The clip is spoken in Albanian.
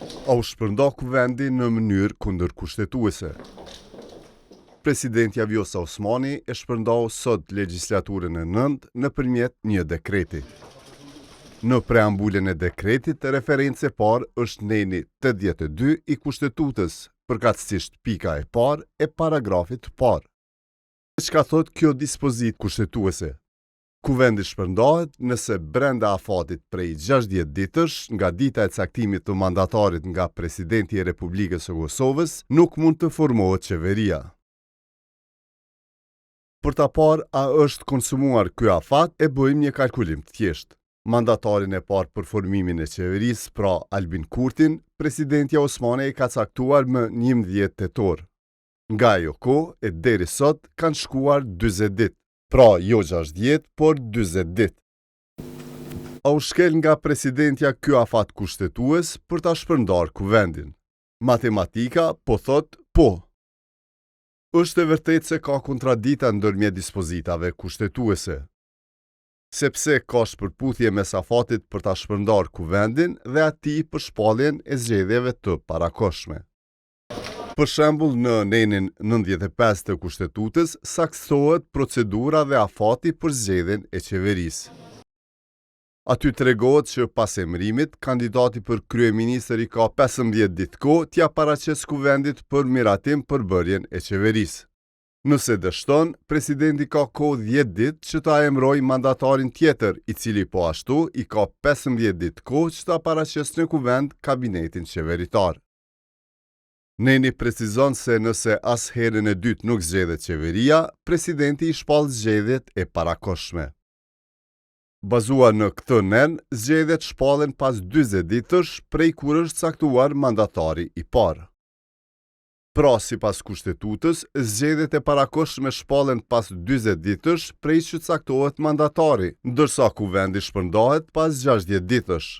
A u shpërnda kuvendi në mënyrë kundër kushtetuese. Presidentja Vjosa Osmani e shpërndau sot legjislaturën e 9 nëpërmjet një dekreti. Në preambulën e dekretit, referencë e parë është neni 82 i Kushtetutës, përkatësisht pika e parë e paragrafit të parë. Çka thot kjo dispozitë kushtetuese? Kuvendi shpërndahet nëse brenda afatit prej 60 ditësh nga dita e caktimit të mandatarit nga Presidenti i Republikës së Kosovës nuk mund të formohet qeveria. Për ta parë a është konsumuar ky afat, e bëjmë një kalkulim të thjeshtë. Mandatarin e parë për formimin e qeverisë, pra Albin Kurtin, presidentja Osmani e ka caktuar më 11 tetor. Nga ajo kohë e deri sot kanë shkuar 40 ditë, pra jo 60, por 40 ditë. A u shkel nga presidentja ky afat kushtetues për ta shpërndar kuvendin? Matematika po thot po. Është e vërtetë se ka kontradikta ndërmjet dispozitave kushtetuese, sepse ka shpërputhje mes afatit për ta shpërndar kuvendin dhe atij për shpalljen e zgjedhjeve të parakohshme. Për shembull, në nenin 95 të Kushtetutës saksohet procedura dhe afati për zgjedhjen e qeverisë. Aty tregohet që pas emërimit, kandidati për kryeministër i ka 15 ditë kohë t'ia paraqesë kuvendit për miratim për bërjen e qeverisë. Nëse dështon, presidenti ka kohë 10 ditë që ta emërojë mandatarin tjetër, i cili po ashtu i ka 15 ditë kohë që ta paraqesë në kuvend kabinetin qeveritar. Neni precizon se nëse as herën e dytë nuk zgjedhet qeveria, presidenti i shpall zgjedhjet e parakohshme. Bazuar në këtë nen, zgjedhjet shpallen pas 40 ditësh prej kur është caktuar mandatari i parë. Pra, sipas Kushtetutës, zgjedhjet e parakohshme shpallen pas 40 ditësh prej që caktohet mandatari, ndërsa kuvendi shpërndahet pas 60 ditësh.